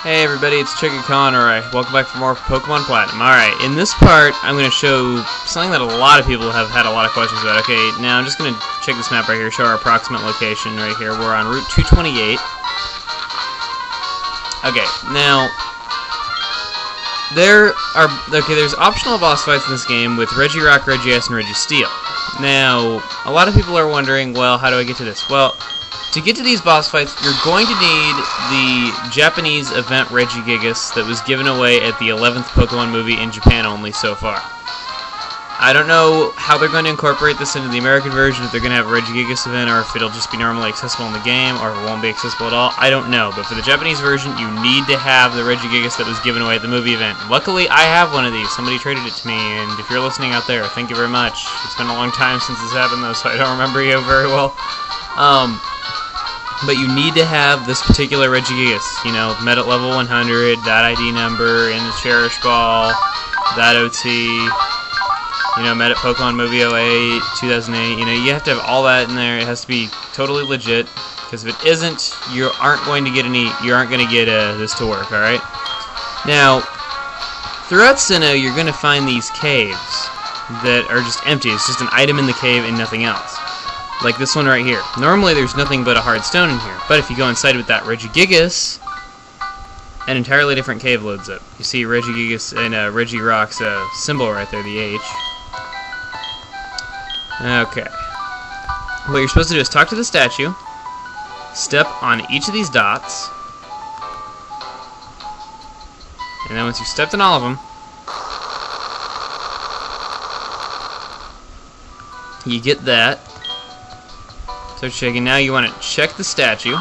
Hey everybody, it's Chicken Conroy. Welcome back for more Pokemon Platinum. Alright, in this part, I'm going to show something that a lot of people have had a lot of questions about. Okay, now I'm just going to check this map right here, show our approximate location right here. We're on Route 228. Okay, now, there's optional boss fights in this game with Regirock, Regice, and Registeel. Now, a lot of people are wondering, well, how do I get to this? Well, to get to these boss fights, you're going to need the Japanese event Regigigas that was given away at the 11th Pokemon movie in Japan only so far. I don't know how they're going to incorporate this into the American version, if they're going to have a Regigigas event, or if it'll just be normally accessible in the game, or if it won't be accessible at all. I don't know, but for the Japanese version, you need to have the Regigigas that was given away at the movie event. Luckily, I have one of these. Somebody traded it to me, and if you're listening out there, thank you very much. It's been a long time since this happened, though, so I don't remember you very well. But you need to have this particular Regigigas, you know, met at level 100, that ID number, in the Cherish Ball, that OT, you know, met at Pokemon Movie 08, 2008, you know, you have to have all that in there. It has to be totally legit, because if it isn't, you aren't going to get this to work, alright? Now, throughout Sinnoh, you're going to find these caves that are just empty. It's just an item in the cave and nothing else. Like this one right here. Normally there's nothing but a hard stone in here, but if you go inside with that Regigigas, an entirely different cave loads up. You see Regigigas and Regirock's symbol right there, the H. Okay. What you're supposed to do is talk to the statue, step on each of these dots, and then once you've stepped on all of them, you get that. Start shaking. Now you want to check the statue,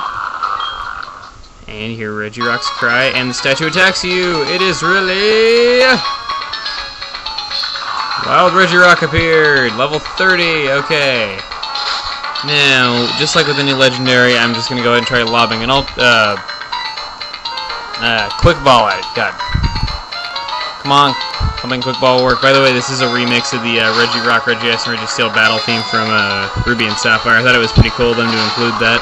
and you hear Regirock's cry, and the statue attacks you. It is really... Wild Regirock appeared! Level 30, okay. Now, just like with any legendary, I'm just going to go ahead and try lobbing an quick ball at it. God. Come on. Hoping quick ball will work. By the way, this is a remix of the Regirock, Regice, and Registeel battle theme from Ruby and Sapphire. I thought it was pretty cool of them to include that.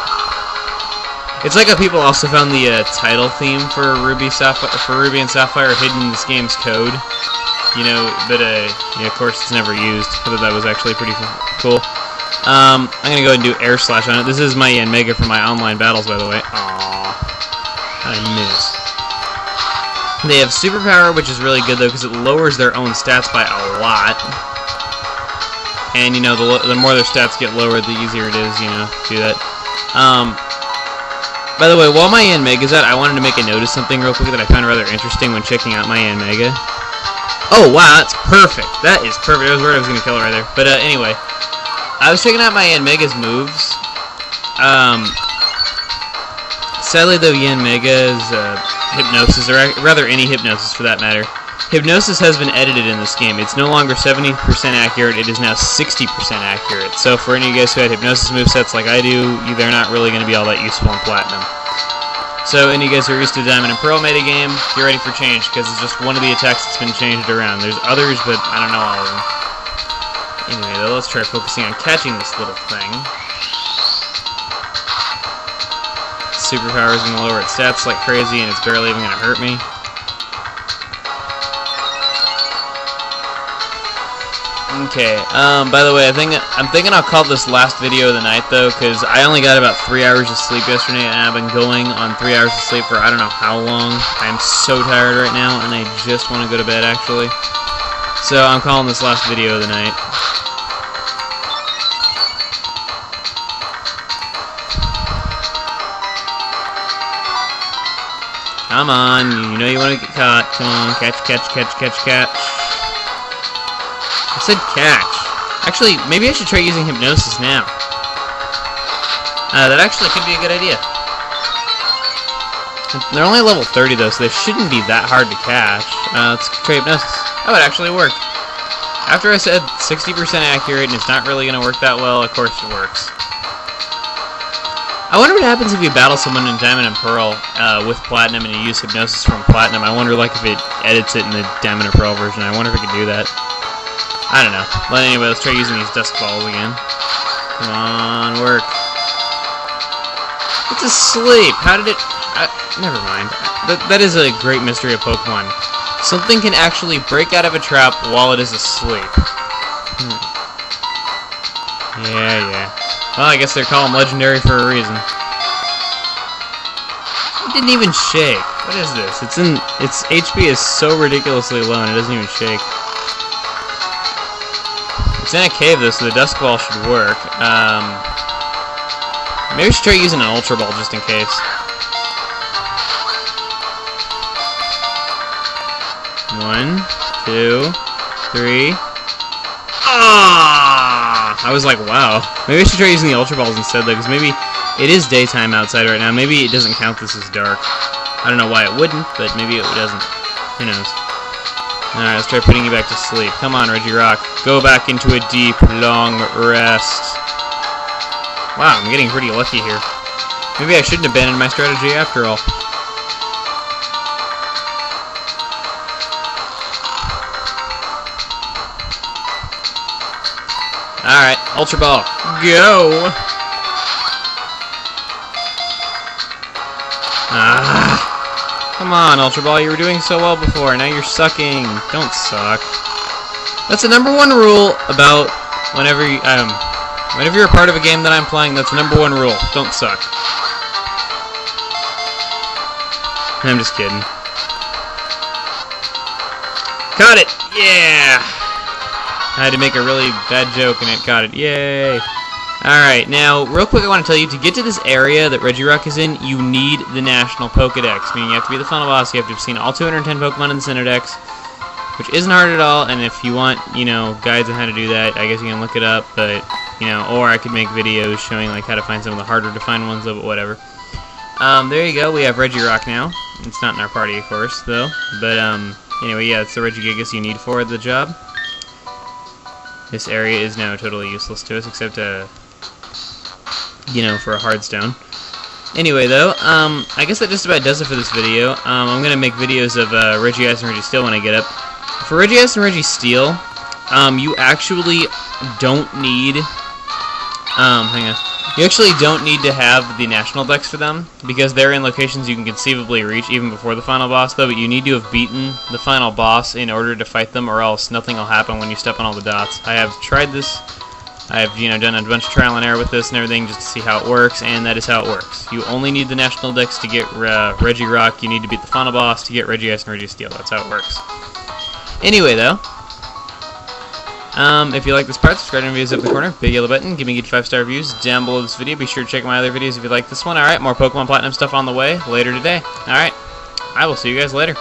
It's like how people also found the title theme for Ruby and Sapphire hidden in this game's code. You know, but yeah, of course it's never used. I thought that was actually pretty cool. I'm gonna go ahead and do Air Slash on it. This is my Mega for my online battles, by the way. Aww, I miss. They have Superpower, which is really good, though, because it lowers their own stats by a lot. And, you know, the more their stats get lowered, the easier it is, you know, to do that. By the way, while my Mega's out, I wanted to make a note of something real quick that I found rather interesting when checking out my Mega. Oh, wow, that's perfect. That is perfect. I was worried I was going to kill it right there. But, anyway, I was checking out my Mega's moves. Sadly, though, Mega's Hypnosis, or rather any Hypnosis for that matter, Hypnosis has been edited in this game. It's no longer 70% accurate, it is now 60% accurate. So for any of you guys who had Hypnosis movesets like I do, they're not really going to be all that useful in Platinum. So any of you guys who are used to Diamond and Pearl metagame, get ready for change, because it's just one of the attacks that's been changed around. There's others, but I don't know all of them. Anyway, though, let's try focusing on catching this little thing. Superpower is going to lower its stats like crazy, and it's barely even going to hurt me. Okay, by the way, I'm thinking I'll call this last video of the night, though, because I only got about 3 hours of sleep yesterday, and I've been going on 3 hours of sleep for I don't know how long. I'm so tired right now, and I just want to go to bed, actually. So I'm calling this last video of the night. Come on, you know you want to get caught. Come on, catch, catch, catch, catch, catch. I said catch. Actually, maybe I should try using Hypnosis now. That actually could be a good idea. They're only level 30 though, so they shouldn't be that hard to catch. Let's try Hypnosis. That would actually work. After I said 60% accurate and it's not really going to work that well, of course it works. I wonder what happens if you battle someone in Diamond and Pearl with Platinum and you use Hypnosis from Platinum. I wonder like if it edits it in the Diamond and Pearl version. I wonder if it can do that. I don't know. But anyway, let's try using these Dusk Balls again. Come on, work. It's asleep. How did it... Never mind. That is a great mystery of Pokemon. Something can actually break out of a trap while it is asleep. Yeah. Well, I guess they call them legendary for a reason. It didn't even shake. What is this? Its HP is so ridiculously low and it doesn't even shake. It's in a cave though, so the Dusk Ball should work. Maybe we should try using an Ultra Ball just in case. One, two, three. Ah! I was like, wow. Maybe I should try using the Ultra Balls instead, though, because maybe it is daytime outside right now. Maybe it doesn't count this as dark. I don't know why it wouldn't, but maybe it doesn't. Who knows? Alright, let's try putting you back to sleep. Come on, Regirock. Go back into a deep, long rest. Wow, I'm getting pretty lucky here. Maybe I shouldn't abandon my strategy after all. Alright, Ultra Ball, go! Come on, Ultra Ball, you were doing so well before, now you're sucking. Don't suck. That's the #1 rule about whenever you're a part of a game that I'm playing, that's the #1 rule. Don't suck. I'm just kidding. Caught it! Yeah! I had to make a really bad joke and it caught it. Yay! Alright, now, real quick I want to tell you, to get to this area that Regirock is in, you need the National Pokedex, meaning you have to be the final boss, you have to have seen all 210 Pokemon in the Center Dex, which isn't hard at all, and if you want, guides on how to do that, I guess you can look it up, but, or I could make videos showing, like, how to find some of the harder to find ones, but whatever. There you go, we have Regirock now. It's not in our party, of course, though, but, anyway, yeah, it's the Regigigas you need for the job. This area is now totally useless to us, except, for a hard stone. Anyway, though, I guess that just about does it for this video. I'm going to make videos of Regice and Registeel when I get up. For Regice and Registeel, you actually don't need... hang on. You actually don't need to have the National Dex for them, because they're in locations you can conceivably reach even before the final boss, though, but you need to have beaten the final boss in order to fight them, or else nothing will happen when you step on all the dots. I have tried this. I have, done a bunch of trial and error with this and everything just to see how it works, and that is how it works. You only need the National Dex to get Regirock. You need to beat the final boss to get Regice and Registeel. That's how it works. Anyway, though, if you like this part, subscribe to my videos up in the corner, big yellow button, give me good 5-star reviews down below this video. Be sure to check my other videos if you like this one. Alright, more Pokemon Platinum stuff on the way later today. Alright, I will see you guys later.